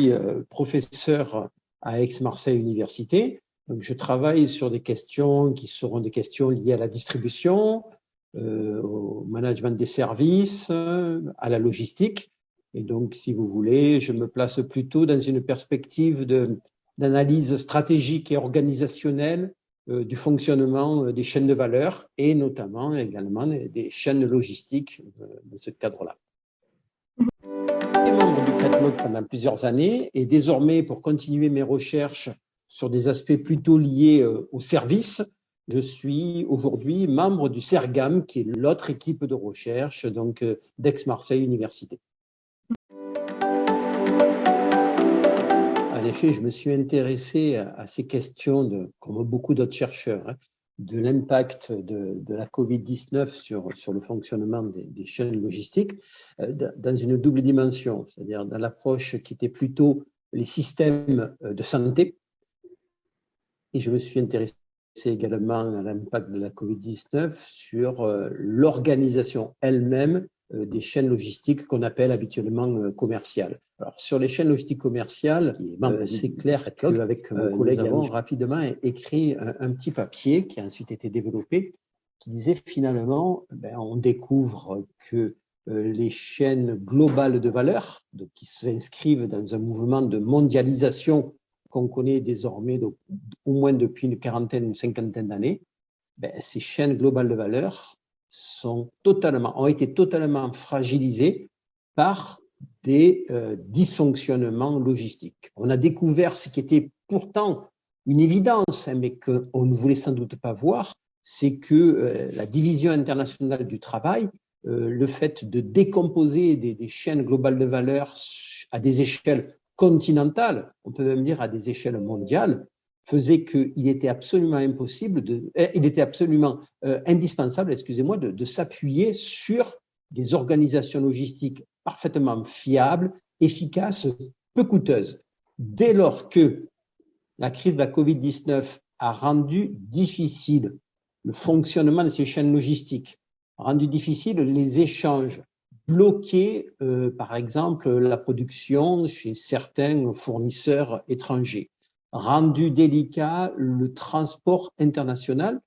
suis professeur à Aix-Marseille Université. Donc, je travaille sur des questions qui seront des questions liées à la distribution, au management des services, à la logistique. Et donc, si vous voulez, je me place plutôt dans une perspective d'analyse stratégique et organisationnelle du fonctionnement des chaînes de valeur et notamment également des chaînes logistiques dans ce cadre-là. Je suis membre du CRETMOG pendant plusieurs années et désormais, pour continuer mes recherches sur des aspects plutôt liés au service, je suis aujourd'hui membre du CERGAM, qui est l'autre équipe de recherche donc d'Aix-Marseille Université. En effet, je me suis intéressé à ces questions, comme beaucoup d'autres chercheurs, de l'impact de la Covid-19 sur le fonctionnement des chaînes logistiques dans une double dimension, c'est-à-dire dans l'approche qui était plutôt les systèmes de santé. Et je me suis intéressé également à l'impact de la Covid-19 sur l'organisation elle-même des chaînes logistiques qu'on appelle habituellement commerciales. Alors, sur les chaînes logistiques commerciales, c'est clair qu'avec mon collègue, nous avons rapidement écrit un petit papier qui a ensuite été développé, qui disait finalement, on découvre que les chaînes globales de valeur, donc qui s'inscrivent dans un mouvement de mondialisation qu'on connaît désormais au moins depuis une quarantaine, une cinquantaine d'années, ces chaînes globales de valeur ont été totalement fragilisées par des dysfonctionnements logistiques. On a découvert ce qui était pourtant une évidence, mais qu'on ne voulait sans doute pas voir, c'est que la division internationale du travail, le fait de décomposer des chaînes globales de valeur à des échelles continentales, on peut même dire à des échelles mondiales, faisait qu'il était absolument indispensable, de s'appuyer sur des organisations logistiques parfaitement fiables, efficaces, peu coûteuses. Dès lors que la crise de la Covid-19 a rendu difficile le fonctionnement de ces chaînes logistiques, rendu difficile les échanges, bloqué, par exemple, la production chez certains fournisseurs étrangers, rendu délicat le transport international.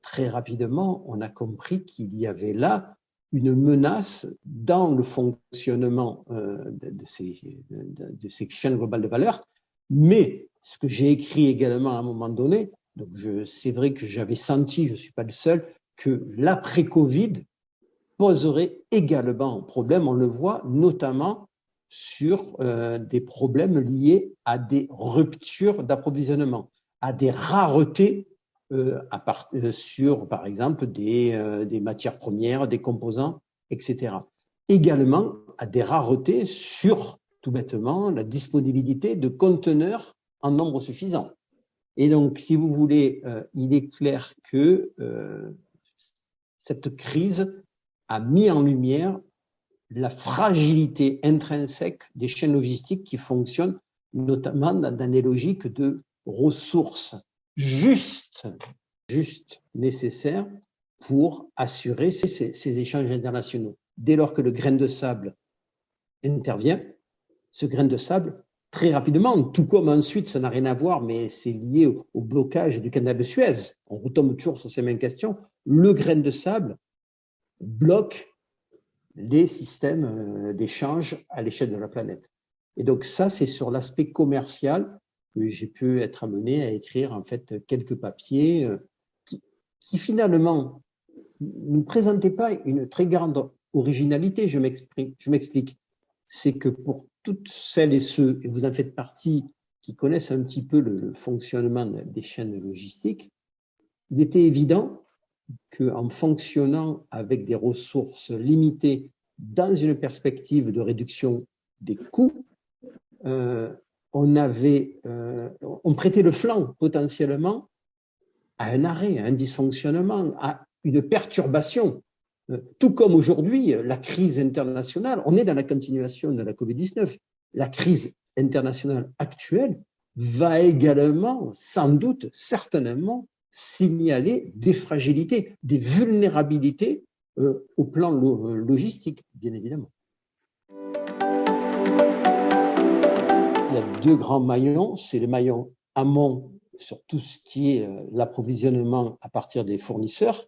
Très rapidement, on a compris qu'il y avait là une menace dans le fonctionnement de ces chaînes globales de valeur. Mais ce que j'ai écrit également à un moment donné, donc c'est vrai que j'avais senti, je ne suis pas le seul, que l'après-Covid poserait également problème. On le voit notamment sur des problèmes liés à des ruptures d'approvisionnement, à des raretés sur, par exemple, des matières premières, des composants, etc. Également à des raretés sur, tout bêtement, la disponibilité de conteneurs en nombre suffisant. Et donc, si vous voulez, il est clair que cette crise a mis en lumière la fragilité intrinsèque des chaînes logistiques qui fonctionnent notamment dans des logiques de ressources juste nécessaires pour assurer ces échanges internationaux. Dès lors que le grain de sable intervient, ce grain de sable, très rapidement, tout comme ensuite, ça n'a rien à voir, mais c'est lié au blocage du canal de Suez. On retombe toujours sur ces mêmes questions. Le grain de sable bloque les systèmes d'échange à l'échelle de la planète. Et donc ça, c'est sur l'aspect commercial que j'ai pu être amené à écrire en fait quelques papiers qui finalement ne présentaient pas une très grande originalité. Je m'explique. C'est que pour toutes celles et ceux, et vous en faites partie, qui connaissent un petit peu le fonctionnement des chaînes logistiques, il était évident qu'en fonctionnant avec des ressources limitées dans une perspective de réduction des coûts, on prêtait le flanc potentiellement à un arrêt, à un dysfonctionnement, à une perturbation. Tout comme aujourd'hui, la crise internationale, on est dans la continuation de la Covid-19, la crise internationale actuelle va également, sans doute, certainement, signaler des fragilités, des vulnérabilités au plan logistique, bien évidemment. deux grands maillons, c'est le maillon amont sur tout ce qui est l'approvisionnement à partir des fournisseurs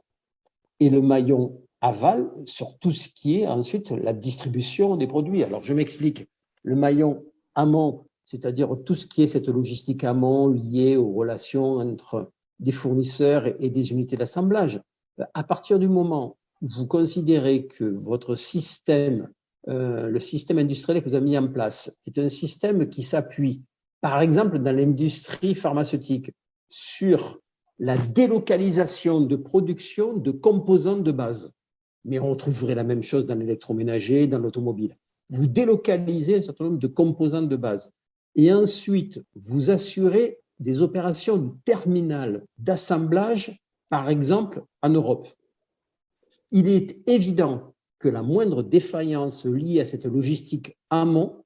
et le maillon aval sur tout ce qui est ensuite la distribution des produits. Alors, je m'explique. Le maillon amont, c'est-à-dire tout ce qui est cette logistique amont liée aux relations entre des fournisseurs et des unités d'assemblage. À partir du moment où vous considérez que votre système, le système industriel que vous avez mis en place, est un système qui s'appuie, par exemple, dans l'industrie pharmaceutique, sur la délocalisation de production de composants de base. Mais on retrouverait la même chose dans l'électroménager, dans l'automobile. Vous délocalisez un certain nombre de composants de base. Et ensuite, vous assurez des opérations terminales d'assemblage, par exemple, en Europe. Il est évident que la moindre défaillance liée à cette logistique amont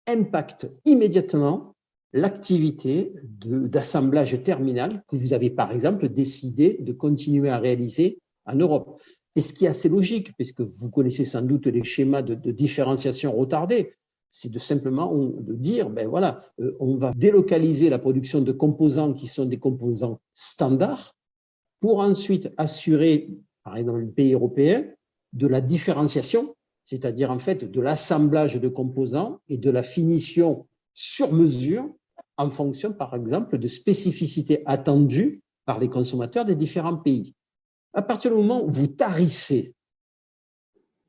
impacte immédiatement l'activité d'assemblage terminal que vous avez, par exemple, décidé de continuer à réaliser en Europe. Et ce qui est assez logique, puisque vous connaissez sans doute les schémas de différenciation retardée, c'est de simplement de dire, ben voilà, on va délocaliser la production de composants qui sont des composants standards pour ensuite assurer, par exemple, dans le pays européen, de la différenciation, c'est-à-dire en fait de l'assemblage de composants et de la finition sur mesure en fonction, par exemple, de spécificités attendues par les consommateurs des différents pays. À partir du moment où vous tarissez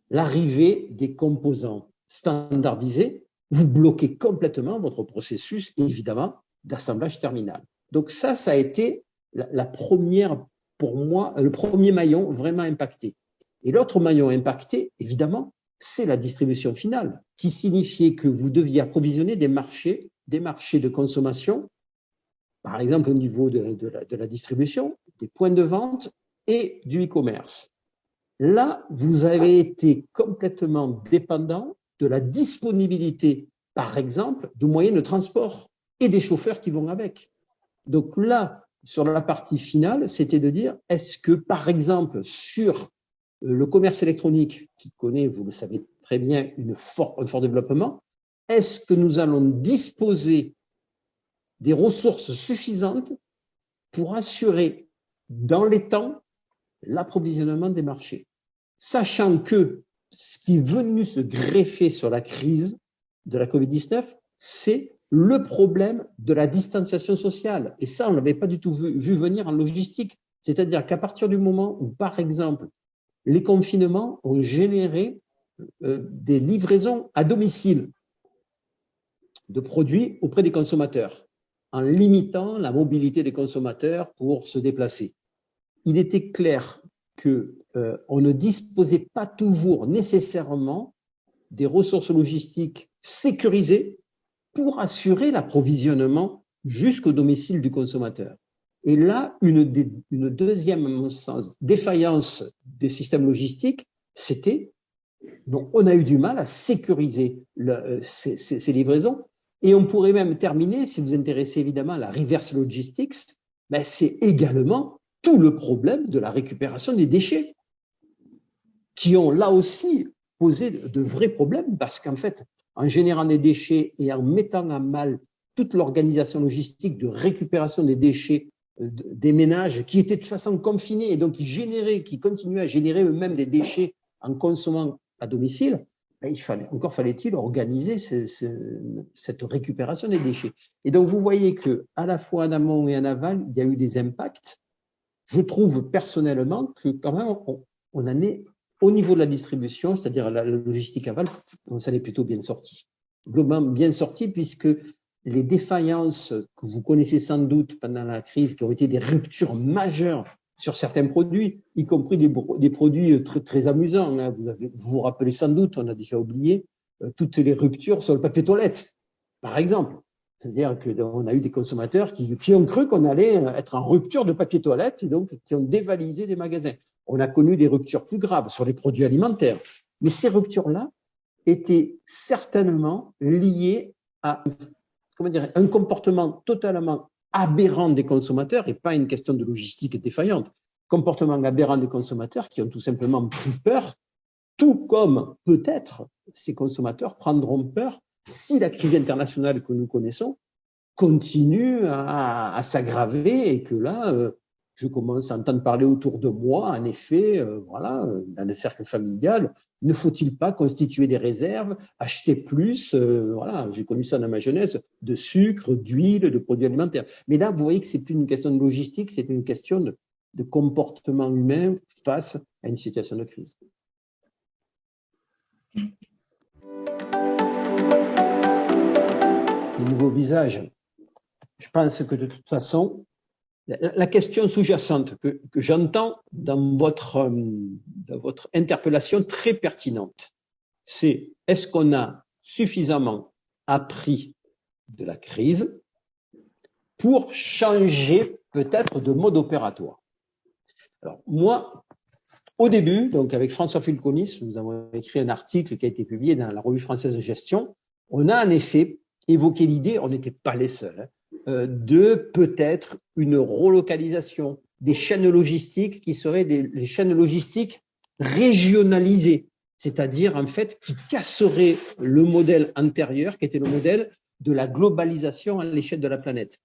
l'arrivée des composants standardisés, vous bloquez complètement votre processus, évidemment, d'assemblage terminal. Donc ça a été la première, pour moi, le premier maillon vraiment impacté. Et l'autre maillon impacté, évidemment, c'est la distribution finale, qui signifiait que vous deviez approvisionner des marchés de consommation, par exemple au niveau de la distribution, des points de vente et du e-commerce. Là, vous avez été complètement dépendant de la disponibilité, par exemple, de moyens de transport et des chauffeurs qui vont avec. Donc là, sur la partie finale, c'était de dire, est-ce que, par exemple, sur le commerce électronique, qui connaît, vous le savez très bien, un fort développement, est-ce que nous allons disposer des ressources suffisantes pour assurer dans les temps l'approvisionnement des marchés, sachant que ce qui est venu se greffer sur la crise de la Covid-19, c'est le problème de la distanciation sociale. Et ça, on ne l'avait pas du tout vu venir en logistique. C'est-à-dire qu'à partir du moment où, par exemple, les confinements ont généré des livraisons à domicile de produits auprès des consommateurs, en limitant la mobilité des consommateurs pour se déplacer. Il était clair qu'on ne disposait pas toujours nécessairement des ressources logistiques sécurisées pour assurer l'approvisionnement jusqu'au domicile du consommateur. Et là, une deuxième, à mon sens, défaillance des systèmes logistiques, c'était on a eu du mal à sécuriser ces livraisons. Et on pourrait même terminer, si vous vous intéressez évidemment à la reverse logistics, ben c'est également tout le problème de la récupération des déchets, qui ont là aussi posé de vrais problèmes, parce qu'en fait, en générant des déchets et en mettant à mal toute l'organisation logistique de récupération des déchets des ménages qui étaient de toute façon confinés et donc qui continuaient à générer eux-mêmes des déchets en consommant à domicile, ben fallait-il organiser cette récupération des déchets. Et donc vous voyez que à la fois en amont et en aval, il y a eu des impacts. Je trouve personnellement que quand même on en est au niveau de la distribution, c'est-à-dire la logistique aval, on s'en est plutôt bien sorti. Globalement bien sorti, puisque les défaillances que vous connaissez sans doute pendant la crise, qui ont été des ruptures majeures sur certains produits, y compris des produits très, très amusants. Hein. Vous vous rappelez sans doute, on a déjà oublié, toutes les ruptures sur le papier toilette, par exemple. C'est-à-dire qu'on a eu des consommateurs qui ont cru qu'on allait être en rupture de papier toilette et donc qui ont dévalisé des magasins. On a connu des ruptures plus graves sur les produits alimentaires. Mais ces ruptures-là étaient certainement liées à un comportement totalement aberrant des consommateurs et pas une question de logistique défaillante. Comportement aberrant des consommateurs qui ont tout simplement pris peur, tout comme peut-être ces consommateurs prendront peur si la crise internationale que nous connaissons continue à s'aggraver et que là, je commence à entendre parler autour de moi, en effet, voilà, dans le cercle familial, ne faut-il pas constituer des réserves, acheter plus, voilà, j'ai connu ça dans ma jeunesse, de sucre, d'huile, de produits alimentaires. Mais là, vous voyez que c'est plus une question de logistique, c'est une question de comportement humain face à une situation de crise. Le nouveau visage. Je pense que de toute façon, la question sous-jacente que j'entends dans votre interpellation très pertinente, c'est est-ce qu'on a suffisamment appris de la crise pour changer peut-être de mode opératoire? Alors moi, au début, donc avec François Fulconis, nous avons écrit un article qui a été publié dans la Revue française de gestion. On a en effet évoqué l'idée, on n'était pas les seuls, de peut-être une relocalisation des chaînes logistiques qui seraient les chaînes logistiques régionalisées, c'est-à-dire en fait qui casseraient le modèle antérieur qui était le modèle de la globalisation à l'échelle de la planète.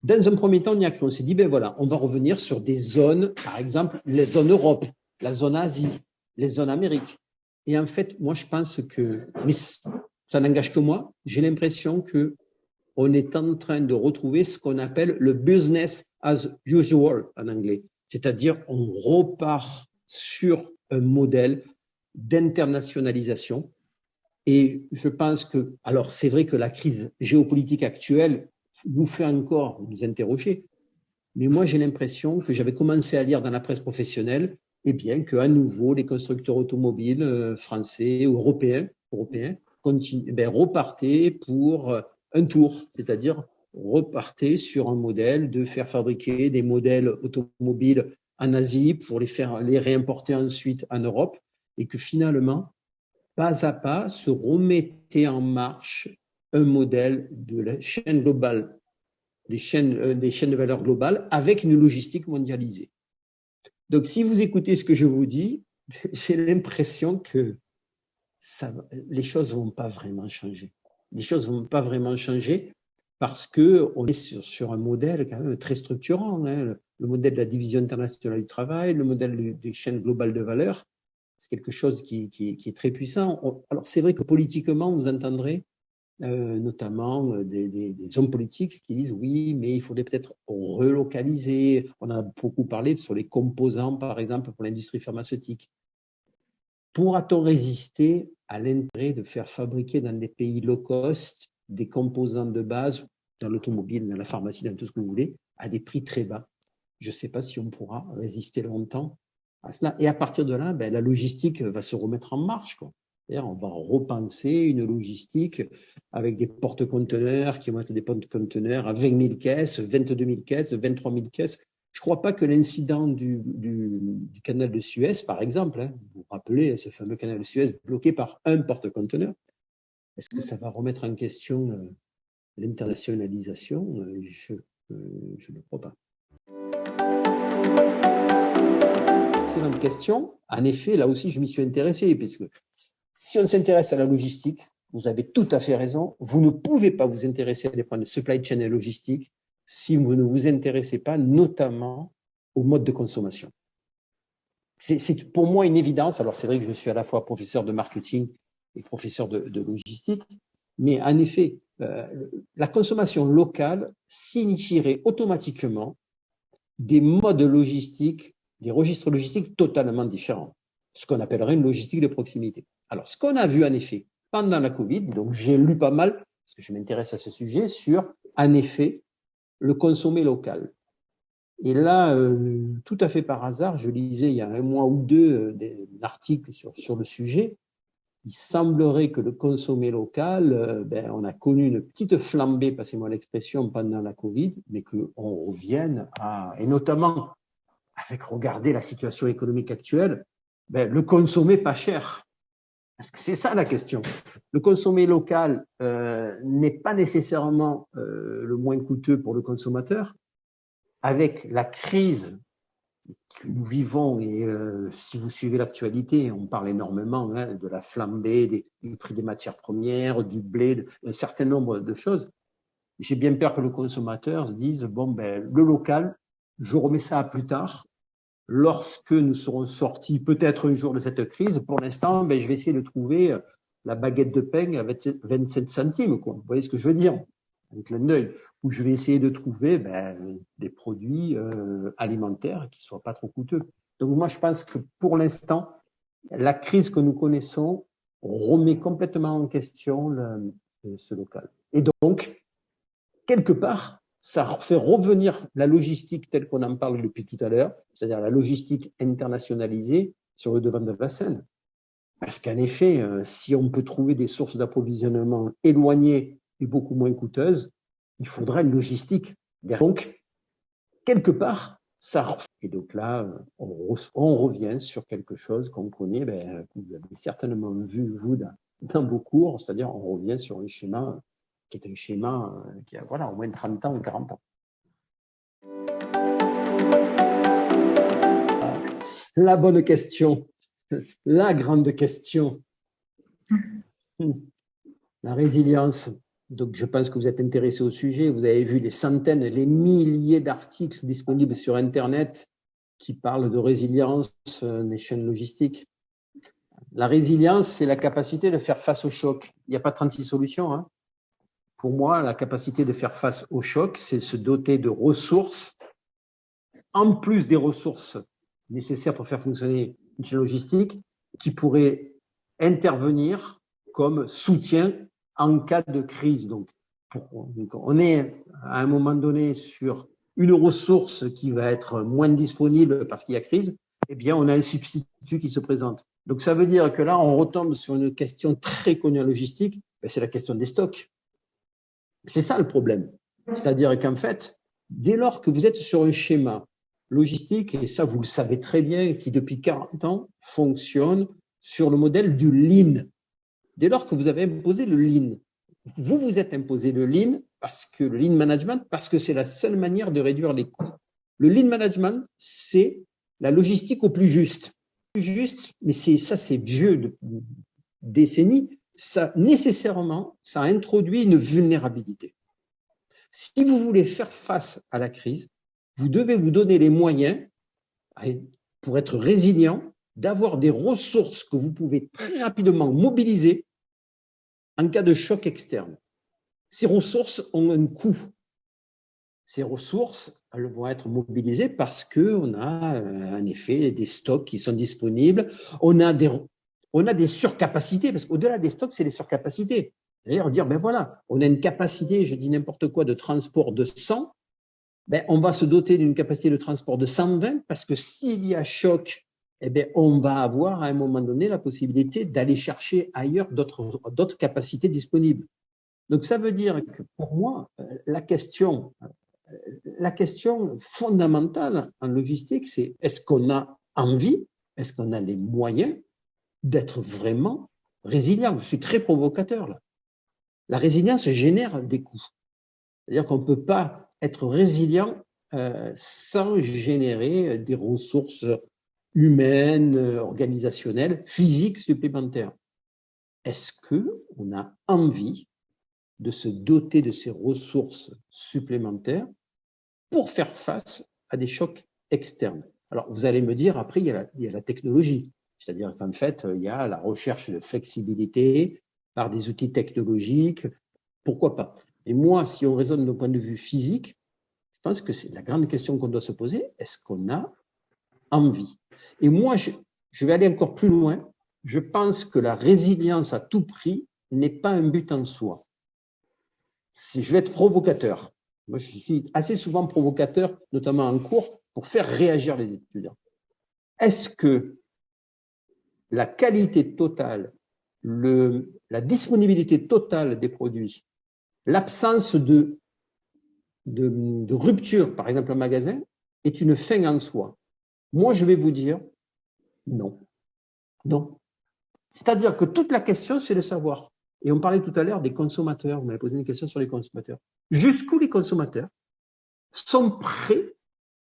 Dans un premier temps, on s'est dit, ben voilà, on va revenir sur des zones, par exemple les zones Europe, la zone Asie, les zones Amérique. Et en fait, moi je pense que, mais ça n'engage que moi, j'ai l'impression que on est en train de retrouver ce qu'on appelle le business as usual en anglais. C'est-à-dire, on repart sur un modèle d'internationalisation. Et je pense que, alors c'est vrai que la crise géopolitique actuelle nous fait encore nous interroger. Mais moi, j'ai l'impression que j'avais commencé à lire dans la presse professionnelle, eh bien, qu'à nouveau, les constructeurs automobiles français ou européens repartaient pour un tour, c'est-à-dire repartaient sur un modèle de faire fabriquer des modèles automobiles en Asie pour les réimporter ensuite en Europe et que finalement, pas à pas, se remettait en marche un modèle de la chaîne globale, des chaînes de valeur globale avec une logistique mondialisée. Donc, si vous écoutez ce que je vous dis, j'ai l'impression que les choses vont pas vraiment changer. Les choses vont pas vraiment changer parce que on est sur un modèle quand même très structurant, hein. Le modèle de la division internationale du travail, le modèle des chaînes globales de valeur, c'est quelque chose qui est très puissant. Alors, c'est vrai que politiquement, vous entendrez notamment des hommes politiques qui disent oui, mais il faudrait peut-être relocaliser. On a beaucoup parlé sur les composants, par exemple, pour l'industrie pharmaceutique. Pourra-t-on résister à l'intérêt de faire fabriquer dans des pays low cost des composants de base, dans l'automobile, dans la pharmacie, dans tout ce que vous voulez, à des prix très bas? Je ne sais pas si on pourra résister longtemps à cela. Et à partir de là, la logistique va se remettre en marche, quoi. C'est-à-dire, on va repenser une logistique avec des porte-conteneurs qui vont être des porte-conteneurs à 20 000 caisses, 22 000 caisses, 23 000 caisses. Je ne crois pas que l'incident du canal de Suez, par exemple, hein, vous vous rappelez ce fameux canal de Suez bloqué par un porte-conteneur, est-ce que ça va remettre en question l'internationalisation? Je ne crois pas. Excellente question. En effet, là aussi, je m'y suis intéressé, puisque si on s'intéresse à la logistique, vous avez tout à fait raison, vous ne pouvez pas vous intéresser à des problèmes de supply chain et logistique si vous ne vous intéressez pas notamment au mode de consommation. C'est pour moi une évidence. Alors c'est vrai que je suis à la fois professeur de marketing et professeur de logistique, mais en effet, la consommation locale signifierait automatiquement des modes logistiques, des registres logistiques totalement différents, ce qu'on appellerait une logistique de proximité. Alors, ce qu'on a vu en effet pendant la Covid, donc j'ai lu pas mal, parce que je m'intéresse à ce sujet, sur, en effet, le consommer local. Et là, tout à fait par hasard, je lisais il y a un mois ou deux des articles sur le sujet. Il semblerait que le consommer local, on a connu une petite flambée, passez-moi l'expression, pendant la Covid, mais qu'on revienne à, et notamment avec, regardez la situation économique actuelle, le consommer pas cher. Parce que c'est ça la question. Le consommer local n'est pas nécessairement le moins coûteux pour le consommateur. Avec la crise que nous vivons, et si vous suivez l'actualité, on parle énormément de la flambée du prix des matières premières, du blé, d'un certain nombre de choses. J'ai bien peur que le consommateur se dise, bon, ben, le local, je remets ça à plus tard, lorsque nous serons sortis peut-être un jour de cette crise. Pour l'instant, ben, je vais essayer de trouver la baguette de pain à 27 centimes, quoi. Vous voyez ce que je veux dire? Un clin d'œil. Où je vais essayer de trouver des produits alimentaires qui ne soient pas trop coûteux. Donc moi, je pense que pour l'instant, la crise que nous connaissons remet complètement en question ce local. Et donc, quelque part, ça fait revenir la logistique telle qu'on en parle depuis tout à l'heure, c'est-à-dire la logistique internationalisée sur le devant de la scène. Parce qu'en effet, si on peut trouver des sources d'approvisionnement éloignées et beaucoup moins coûteuses, il faudra une logistique. Donc, quelque part, ça. Et donc là, on revient sur quelque chose qu'on connaît, que vous avez certainement vu, vous, dans vos cours, c'est-à-dire on revient sur un schéma qui est un schéma qui a au moins 30 ans ou 40 ans. La bonne question, la grande question, la résilience. Donc, je pense que vous êtes intéressé au sujet. Vous avez vu les centaines, les milliers d'articles disponibles sur Internet qui parlent de résilience des chaînes logistiques. La résilience, c'est la capacité de faire face au choc. Il n'y a pas 36 solutions. Hein. Pour moi, la capacité de faire face au choc, c'est se doter de ressources, en plus des ressources nécessaires pour faire fonctionner une chaîne logistique, qui pourraient intervenir comme soutien en cas de crise. Donc, on est à un moment donné sur une ressource qui va être moins disponible parce qu'il y a crise, eh bien, on a un substitut qui se présente. Donc, ça veut dire que là, on retombe sur une question très connue en logistique, c'est la question des stocks. C'est ça le problème. C'est-à-dire qu'en fait, dès lors que vous êtes sur un schéma logistique, et ça, vous le savez très bien, qui depuis 40 ans fonctionne sur le modèle du lean. Dès lors que vous avez imposé le lean, vous vous êtes imposé le lean parce que le lean management, parce que c'est la seule manière de réduire les coûts. Le lean management, c'est la logistique au plus juste. Plus juste, mais ça, c'est vieux de décennies. Ça, nécessairement, ça introduit une vulnérabilité. Si vous voulez faire face à la crise, vous devez vous donner les moyens, pour être résilient, d'avoir des ressources que vous pouvez très rapidement mobiliser en cas de choc externe. Ces ressources ont un coût. Ces ressources, elles vont être mobilisées parce qu'on a en effet des stocks qui sont disponibles. On a des surcapacités, parce qu'au-delà des stocks, c'est les surcapacités. D'ailleurs, dire, voilà, on a une capacité, je dis n'importe quoi, de transport de 100, on va se doter d'une capacité de transport de 120, parce que s'il y a choc, on va avoir à un moment donné la possibilité d'aller chercher ailleurs d'autres capacités disponibles. Donc, ça veut dire que pour moi, la question fondamentale en logistique, c'est est-ce qu'on a envie, est-ce qu'on a les moyens d'être vraiment résilient? Je suis très provocateur là. La résilience génère des coûts. C'est-à-dire qu'on ne peut pas être résilient sans générer des ressources humaines, organisationnelles, physiques supplémentaires. Est-ce qu'on a envie de se doter de ces ressources supplémentaires pour faire face à des chocs externes? Alors, vous allez me dire, après, il y a la technologie. C'est-à-dire qu'en fait, il y a la recherche de flexibilité par des outils technologiques. Pourquoi pas? Et moi, si on raisonne d'un point de vue physique, je pense que c'est la grande question qu'on doit se poser. Est-ce qu'on a envie? Et moi, je vais aller encore plus loin. Je pense que la résilience à tout prix n'est pas un but en soi. Si je vais être provocateur, moi je suis assez souvent provocateur, notamment en cours, pour faire réagir les étudiants. Est-ce que la qualité totale, la disponibilité totale des produits, l'absence de rupture, par exemple en magasin, est une fin en soi? Moi, je vais vous dire non. Non. C'est-à-dire que toute la question, c'est de savoir. Et on parlait tout à l'heure des consommateurs. Vous m'avez posé une question sur les consommateurs. Jusqu'où les consommateurs sont prêts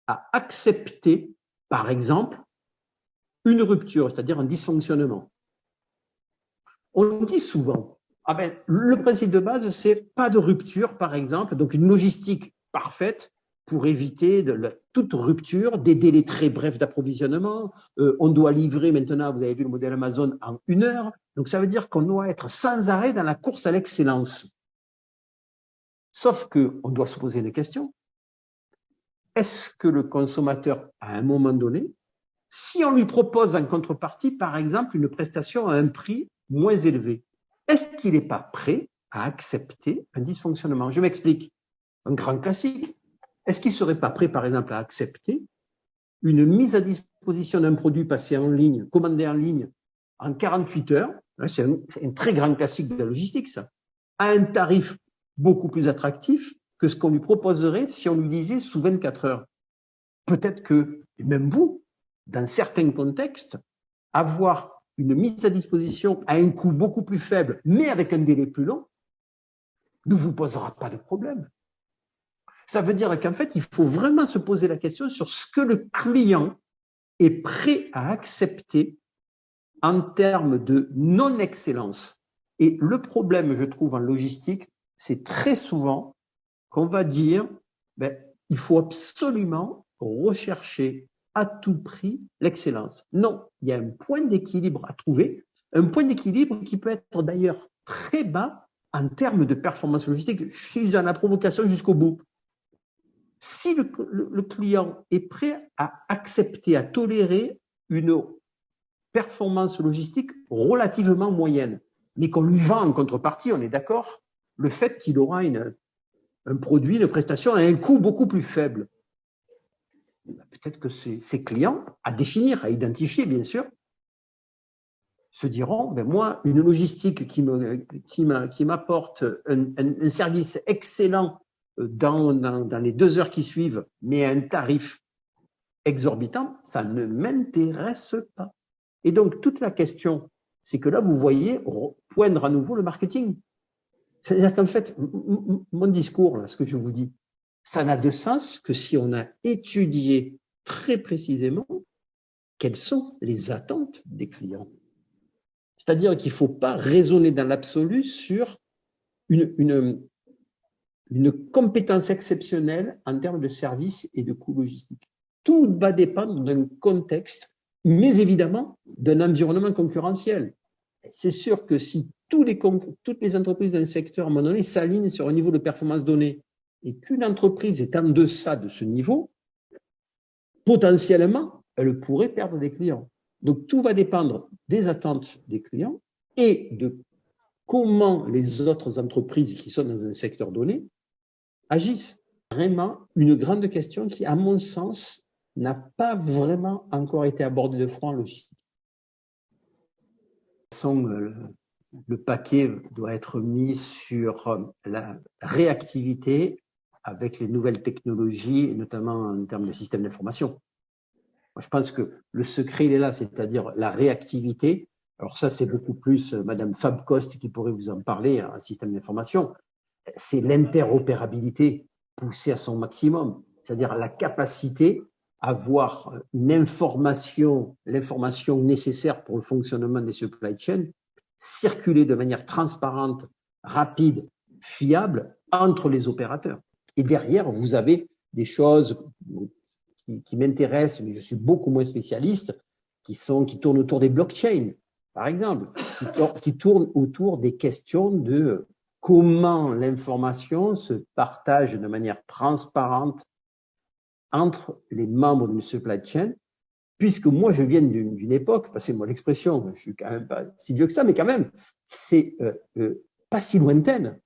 à accepter Par exemple, une rupture, c'est-à-dire un dysfonctionnement. On dit souvent, ah ben, le principe de base, c'est pas de rupture, par exemple, donc une logistique parfaite pour éviter toute rupture, des délais très brefs d'approvisionnement. On doit livrer maintenant, vous avez vu le modèle Amazon, en 1 heure. Donc ça veut dire qu'on doit être sans arrêt dans la course à l'excellence. Sauf qu'on doit se poser une question. Est-ce que le consommateur, à un moment donné, si on lui propose en contrepartie, par exemple, une prestation à un prix moins élevé, est-ce qu'il n'est pas prêt à accepter un dysfonctionnement? Je m'explique. Un grand classique. Est-ce qu'il ne serait pas prêt, par exemple, à accepter une mise à disposition d'un produit passé en ligne, commandé en ligne, en 48 heures, c'est un très grand classique de la logistique, ça, à un tarif beaucoup plus attractif que ce qu'on lui proposerait si on lui disait sous 24 heures. Peut-être que, et même vous, dans certains contextes, avoir une mise à disposition à un coût beaucoup plus faible, mais avec un délai plus long, ne vous posera pas de problème. Ça veut dire qu'en fait, il faut vraiment se poser la question sur ce que le client est prêt à accepter en termes de non-excellence. Et le problème, je trouve, en logistique, c'est très souvent qu'on va dire, il faut absolument rechercher à tout prix l'excellence. Non, il y a un point d'équilibre à trouver, un point d'équilibre qui peut être d'ailleurs très bas en termes de performance logistique. Je suis dans la provocation jusqu'au bout. Si le client est prêt à accepter, à tolérer une performance logistique relativement moyenne, mais qu'on lui vend en contrepartie, on est d'accord, le fait qu'il aura un produit, une prestation à un coût beaucoup plus faible. Peut-être que ces clients, à définir, à identifier bien sûr, se diront, moi, une logistique qui m'apporte un service excellent dans les 2 heures qui suivent, mais à un tarif exorbitant, ça ne m'intéresse pas. Et donc, toute la question, c'est que là, vous voyez poindre à nouveau le marketing. C'est-à-dire qu'en fait, mon discours, là, ce que je vous dis, ça n'a de sens que si on a étudié très précisément quelles sont les attentes des clients. C'est-à-dire qu'il ne faut pas raisonner dans l'absolu sur une compétence exceptionnelle en termes de services et de coûts logistiques. Tout va dépendre d'un contexte, mais évidemment d'un environnement concurrentiel. C'est sûr que si toutes les entreprises d'un secteur, à un moment donné, s'alignent sur un niveau de performance donné et qu'une entreprise est en deçà de ce niveau, potentiellement, elle pourrait perdre des clients. Donc, tout va dépendre des attentes des clients et de comment les autres entreprises qui sont dans un secteur donné agissent. Vraiment une grande question qui, à mon sens, n'a pas vraiment encore été abordée de front en logistique. Le paquet doit être mis sur la réactivité avec les nouvelles technologies, notamment en termes de système d'information. Je pense que le secret, il est là, c'est-à-dire la réactivité. Alors ça, c'est beaucoup plus Madame Fab Coste qui pourrait vous en parler, un système d'information. C'est l'interopérabilité poussée à son maximum, c'est-à-dire la capacité à avoir une information, l'information nécessaire pour le fonctionnement des supply chains, circuler de manière transparente, rapide, fiable entre les opérateurs. Et derrière, vous avez des choses qui m'intéressent, mais je suis beaucoup moins spécialiste, qui tournent autour des blockchains, par exemple, qui tournent autour des questions de comment l'information se partage de manière transparente entre les membres d'une supply chain, puisque moi je viens d'une époque, passez-moi l'expression, je suis quand même pas si vieux que ça, mais quand même, c'est pas si lointaine,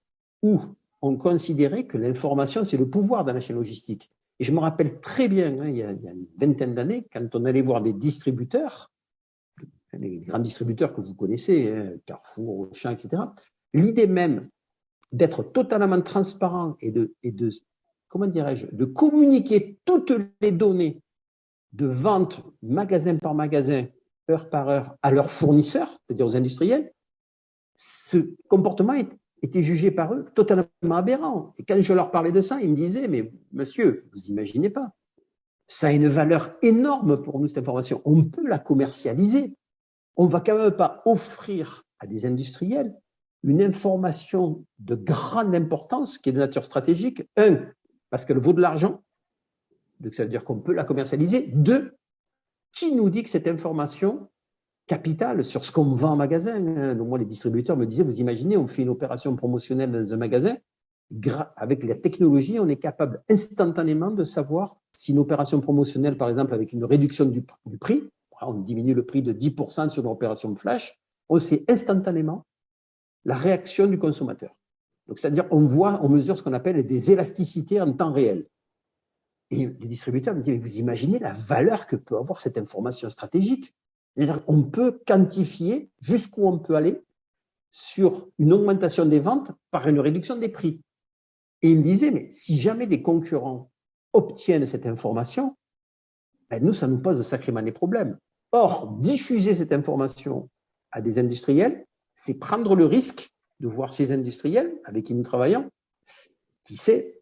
où on considérait que l'information c'est le pouvoir dans la chaîne logistique. Et je me rappelle très bien, il y a une vingtaine d'années, quand on allait voir des distributeurs, les grands distributeurs que vous connaissez, Carrefour, Auchan, etc., l'idée même d'être totalement transparent et de comment dirais-je, de communiquer toutes les données de vente magasin par magasin, heure par heure, à leurs fournisseurs, c'est-à-dire aux industriels, ce comportement était jugé par eux totalement aberrant. Et quand je leur parlais de ça, ils me disaient, mais monsieur, vous imaginez pas, Ça a une valeur énorme pour nous, cette information. On peut la commercialiser. On ne va quand même pas offrir à des industriels une information de grande importance qui est de nature stratégique. Un, parce qu'elle vaut de l'argent. Donc, ça veut dire qu'on peut la commercialiser. Deux, qui nous dit que cette information capitale sur ce qu'on vend en magasin? Donc, moi, les distributeurs me disaient, vous imaginez, on fait une opération promotionnelle dans un magasin. Avec la technologie, on est capable instantanément de savoir si une opération promotionnelle, par exemple, avec une réduction du prix, on diminue le prix de 10% sur une opération flash, on sait instantanément la réaction du consommateur. Donc, c'est-à-dire, on mesure ce qu'on appelle des élasticités en temps réel. Et les distributeurs me disaient, mais vous imaginez la valeur que peut avoir cette information stratégique? C'est-à-dire, on peut quantifier jusqu'où on peut aller sur une augmentation des ventes par une réduction des prix. Et il me disait, mais si jamais des concurrents obtiennent cette information, ben nous, ça nous pose sacrément des problèmes. Or, diffuser cette information à des industriels, c'est prendre le risque de voir ces industriels avec qui nous travaillons, qui sait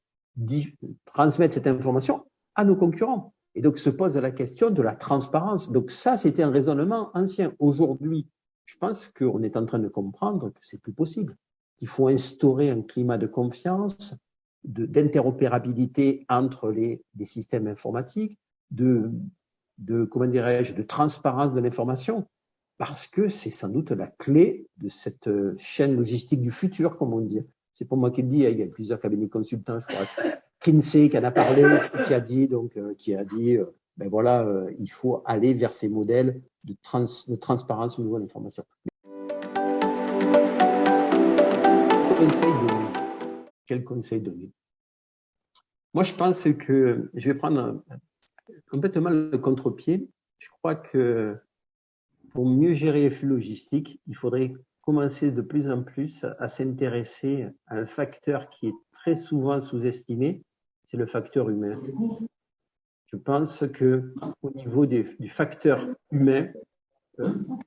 transmettre cette information à nos concurrents. Et donc, se pose la question de la transparence. Donc, ça, c'était un raisonnement ancien. Aujourd'hui, je pense qu'on est en train de comprendre que c'est plus possible. Il faut instaurer un climat de confiance, d'interopérabilité entre les systèmes informatiques, comment dirais-je, de transparence de l'information, parce que c'est sans doute la clé de cette chaîne logistique du futur, comme on dit. C'est pas moi qui le dis, il y a plusieurs cabinets consultants, je crois. Kinsey qui en a parlé, qui a dit, ben voilà, il faut aller vers ces modèles de transparence au niveau de l'information. Quel conseil donner? Moi, je pense que je vais prendre complètement le contre-pied. Je crois que pour mieux gérer les flux logistiques, il faudrait commencer de plus en plus à s'intéresser à un facteur qui est très souvent sous-estimé, c'est le facteur humain. Je pense que au niveau du facteur humain,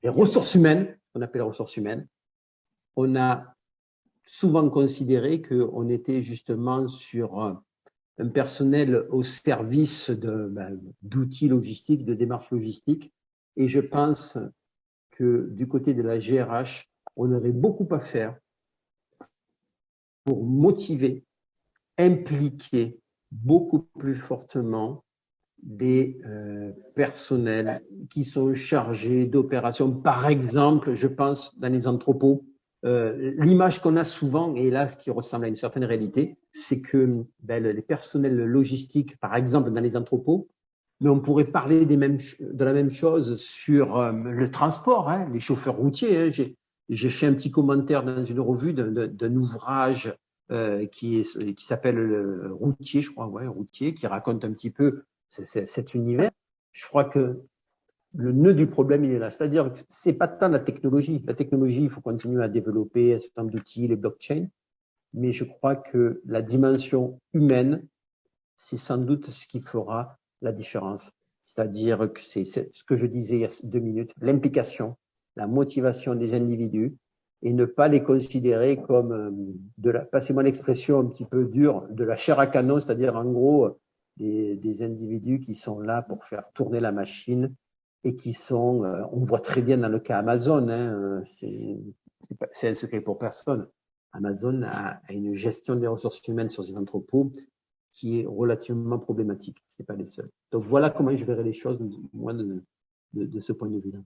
les ressources humaines, on appelle les ressources humaines, on a souvent considéré qu'on était justement sur un personnel au service d'outils logistiques, de démarches logistiques. Et je pense que du côté de la GRH, on aurait beaucoup à faire pour motiver, impliquer beaucoup plus fortement des personnels qui sont chargés d'opérations. Par exemple, je pense dans les entrepôts, l'image qu'on a souvent, et là ce qui ressemble à une certaine réalité, c'est que les personnels logistiques, par exemple dans les entrepôts, mais on pourrait parler de la même chose sur le transport, hein, les chauffeurs routiers. Hein. J'ai fait un petit commentaire dans une revue d'un ouvrage qui s'appelle le Routier, je crois, ouais, Routier, qui raconte un petit peu cet univers. Je crois que le nœud du problème, il est là. C'est-à-dire que c'est pas tant la technologie. La technologie, il faut continuer à développer un certain nombre d'outils, les blockchains. Mais je crois que la dimension humaine, c'est sans doute ce qui fera la différence. C'est-à-dire que c'est ce que je disais il y a 2 minutes, l'implication, la motivation des individus et ne pas les considérer comme passez-moi l'expression un petit peu dure, de la chair à canon, c'est-à-dire en gros des individus qui sont là pour faire tourner la machine et qui sont, on voit très bien dans le cas Amazon, hein, c'est un secret pour personne. Amazon a une gestion des ressources humaines sur ses entrepôts qui est relativement problématique. C'est pas les seuls. Donc voilà comment je verrais les choses, moi, de ce point de vue-là.